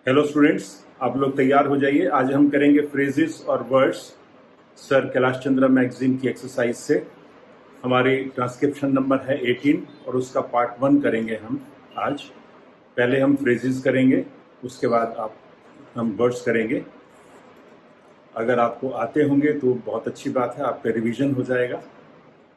Hello students, आप लोग तैयार हो जाइए। आज हम करेंगे फ्रेजेस और words sir Kailash Chandra magazine की एक्सरसाइज से। हमारी ट्रांसक्रिप्शन नंबर है 18 और उसका पार्ट 1 करेंगे हम आज। पहले हम फ्रेजेस करेंगे, उसके बाद हम वर्ड्स करेंगे। अगर आपको आते होंगे तो बहुत अच्छी बात है, आपका रिवीजन हो जाएगा,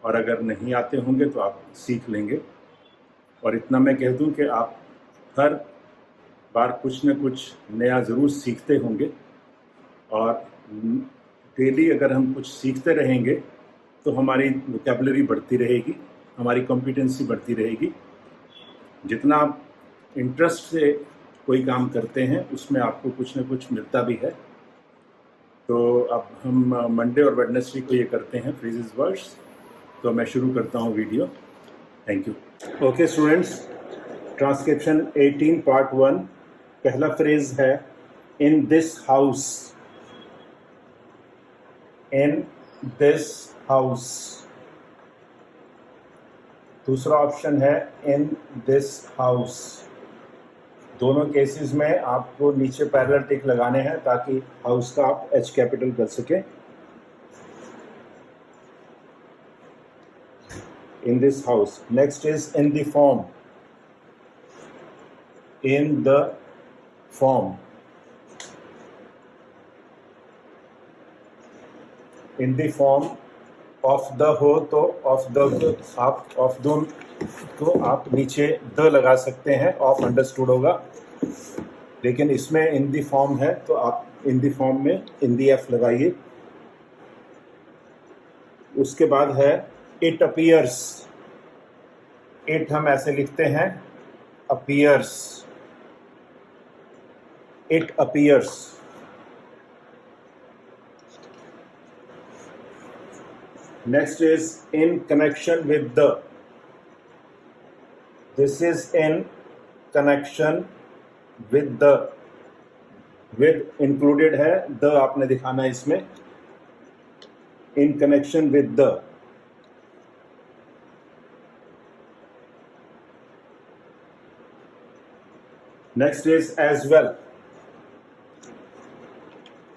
और अगर नहीं आते होंगे तो आप सीख लेंगे। और इतना मैं कह दूं कि आप हर बार कुछ न कुछ नया ज़रूर सीखते होंगे, और डेली अगर हम कुछ सीखते रहेंगे तो हमारी वोकैबुलरी बढ़ती रहेगी, हमारी कॉम्पिटेंसी बढ़ती रहेगी। जितना आप इंटरेस्ट से कोई काम करते हैं उसमें आपको कुछ न कुछ मिलता भी है। तो अब हम मंडे और वेडनेसडे को ये करते हैं फ्रेजेस वर्ड्स। तो मैं शुरू करता हूँ video. Thank you. Okay students, transcription 18 part 1। पहला फ्रेज है in this house. In this house. दूसरा ऑप्शन है इन दिस हाउस। दोनों केसेस में आपको नीचे पैरेलल टिक लगाने हैं ताकि हाउस का आप एच कैपिटल कर सके। In this house. Next is in the form. In the form. In the form of the हो तो ऑफ द आप ऑफ दो को आप नीचे द लगा सकते हैं, ऑफ अंडरस्टूड होगा। लेकिन इसमें इन दी फॉर्म है तो आप इन दी फॉर्म में इन दी एफ लगाइए। उसके बाद है इट अपीयर्स। इट हम ऐसे लिखते हैं, appears. It appears. Next is in connection with the. This is in connection with the. With included है, द आपने दिखाना है इसमें। In connection with the. Next is as well.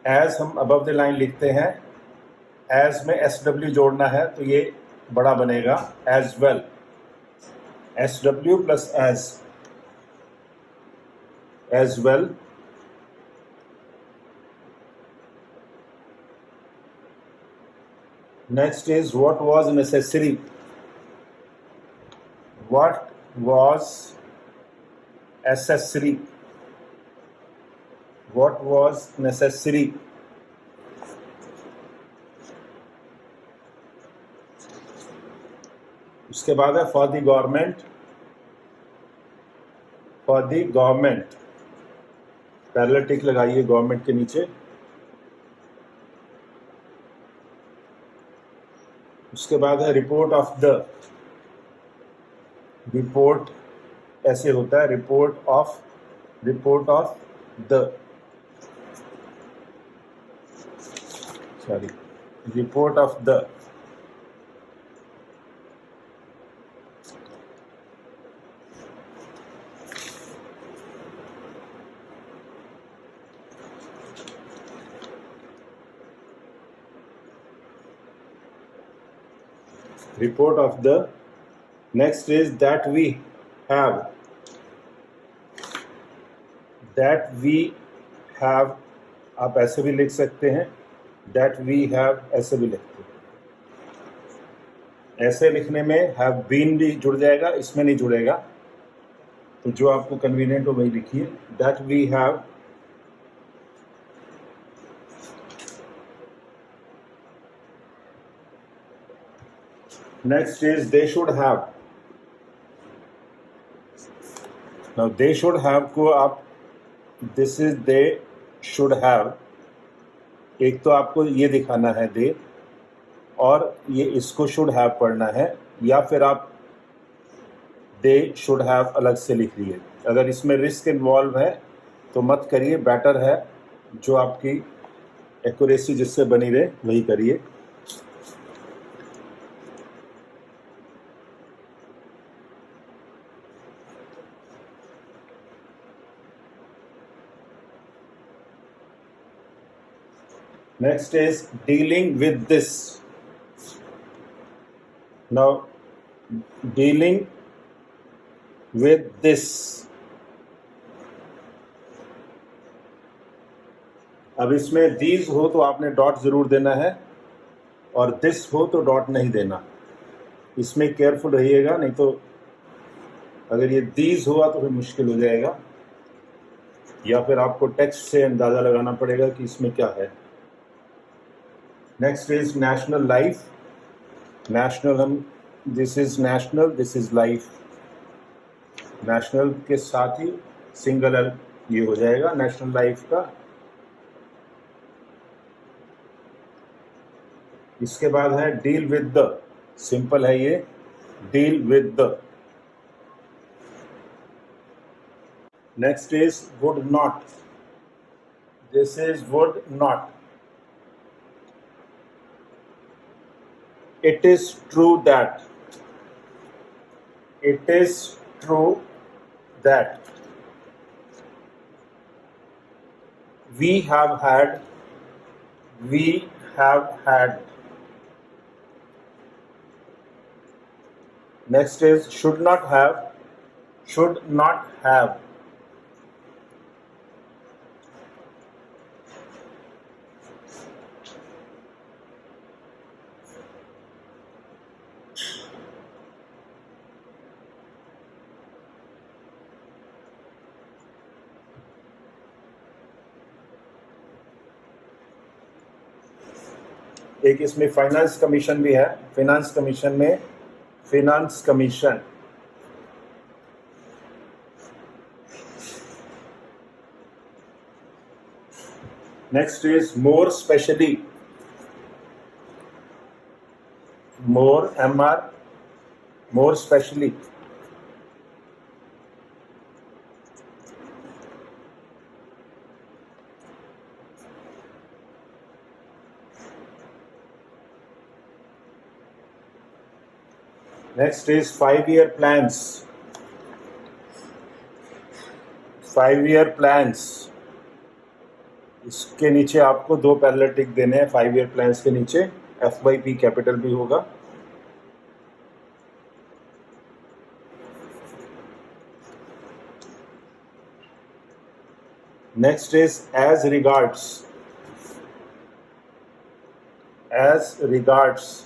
As हम अबव द लाइन लिखते हैं, एज में S W जोड़ना है तो ये बड़ा बनेगा as well. S W plus as well. Next is what was necessary. What was accessory. What was necessary. उसके बाद है for the government. For the government. Parallel tick लगाइए गवर्नमेंट के नीचे। उसके बाद है रिपोर्ट ऑफ द। रिपोर्ट ऐसे होता है, report of the. Sorry, report of the. Report of the. Next is that we have. That we have आप ऐसे भी लिख सकते हैं, that we have ऐसे भी लिखते हैं। ऐसे लिखने में have been भी जुड़ जाएगा, इसमें नहीं जुड़ेगा, तो जो आपको कन्वीनियंट हो वही लिखिए। that we have। Next is they should have. Now they should have को आप this is they should have, एक तो आपको ये दिखाना है दे, और ये इसको should have पढ़ना है, या फिर आप they should have अलग से लिख लिए। अगर इसमें रिस्क इन्वॉल्व है तो मत करिए, बेटर है जो आपकी एक्यूरेसी जिससे बनी रहे वही करिए। Next is dealing with this. Now, dealing with this. अब इसमें these हो तो आपने डॉट जरूर देना है, और this हो तो डॉट नहीं देना. इसमें केयरफुल रहिएगा, नहीं तो अगर ये these हुआ तो फिर मुश्किल हो जाएगा, या फिर आपको टेक्स्ट से अंदाज़ा लगाना पड़ेगा कि इसमें क्या है. Next is national life. National हम this is national, this is life. National के साथ ही सिंगल एल ये हो जाएगा नेशनल लाइफ का. इसके बाद है डील विद द. सिंपल है ये, deal with the. Next is would not. This is would not. It is true that. It is true that. We have had. We have had. Next is should not have. Should not have. एक इसमें finance commission भी है. Finance commission में finance commission. Next is more specially. More MR, more specially. Next is 5-year plans. 5-year plans. इसके नीचे आपको 2 parallel टिक देने हैं. 5-year plans के नीचे F/P कैपिटल भी होगा. Next is as regards. As regards.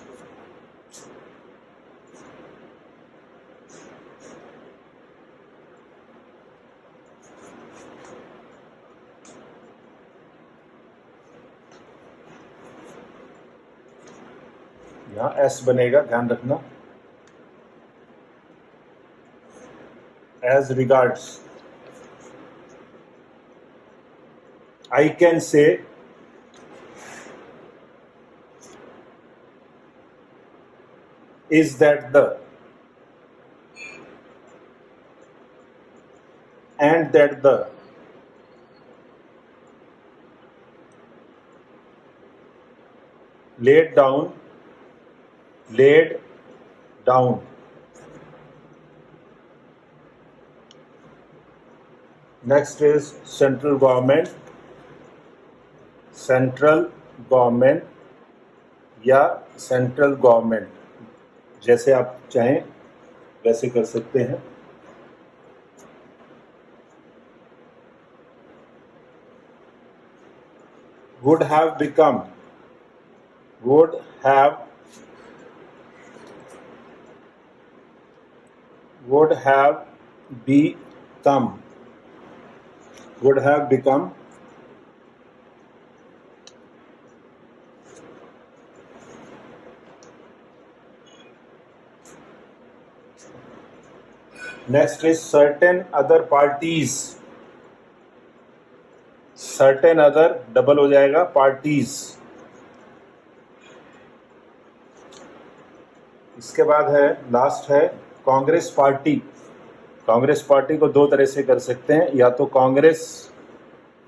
यहाँ एस बनेगा, ध्यान रखना. As regards. I can say. Is that the. And that the. Laid down. laid down. Next is central government. Central government या central government, जैसे आप चाहें वैसे कर सकते हैं. would have become. Would have. Would have become. Would have become. Next is certain other parties. Certain other double हो जाएगा parties. इसके बाद है लास्ट है कांग्रेस पार्टी. कांग्रेस पार्टी को 2 तरह से कर सकते हैं, या तो कांग्रेस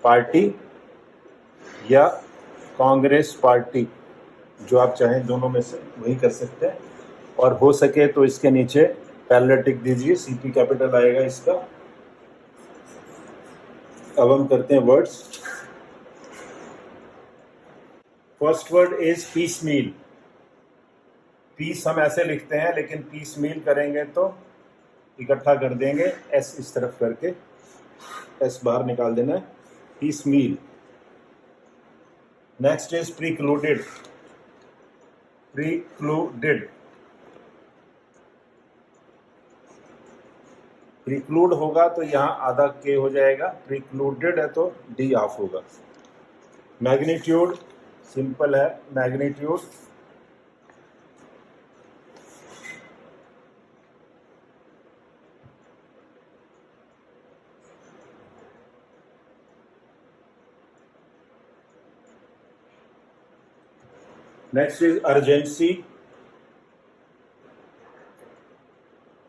पार्टी या कांग्रेस पार्टी, जो आप चाहें दोनों में से वही कर सकते हैं. और हो सके तो इसके नीचे पैरेलल टिक दीजिए, CP कैपिटल आएगा इसका. अब हम करते हैं words. First word is piecemeal. Piece हम ऐसे लिखते हैं, लेकिन पीस मील करेंगे तो इकट्ठा कर देंगे, एस इस तरफ करके, एस बाहर निकाल देना है, piecemeal. Next is precluded. Precluded, preclude होगा तो यहाँ आधा के हो जाएगा, प्रीक्लूडेड है तो डी ऑफ होगा। मैग्नीट्यूड सिंपल है, magnitude next is urgency.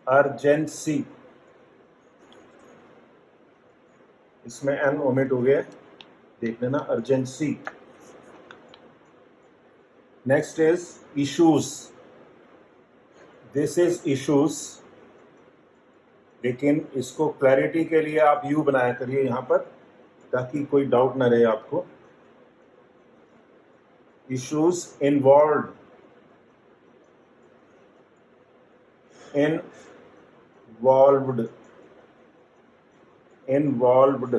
Urgency, इसमें एन ओमिट हो गया, देख लेना, urgency. Next is issues. This is issues, लेकिन इसको क्लैरिटी के लिए आप यू बनाया करिए यहाँ पर, ताकि कोई डाउट ना रहे आपको। issues involved involved।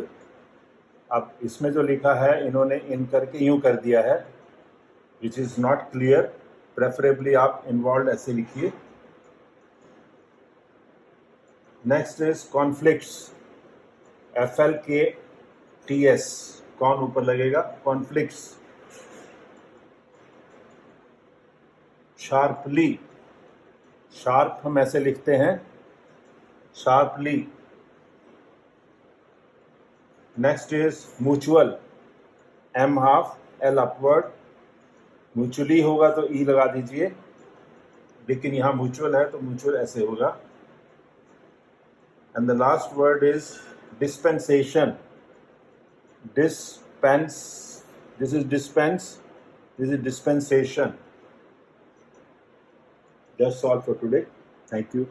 अब इसमें जो लिखा है इन्होंने इन करके यूं कर दिया है, which is not clear, preferably आप इन्वॉल्व ऐसे लिखिए। नेक्स्ट इज कॉन्फ्लिक्ट्स, FLKTS, कौन ऊपर लगेगा, कॉन्फ्लिक्ट्स। शार्पली, शार्प हम ऐसे लिखते हैं, sharply. Next is mutual, M half L upward, mutually होगा तो ई लगा दीजिए, लेकिन यहाँ म्यूचुअल है तो म्यूचुअल ऐसे होगा। And the last word is dispensation. Dispense, this is dispense, this is dispensation. That's all for today. Thank you.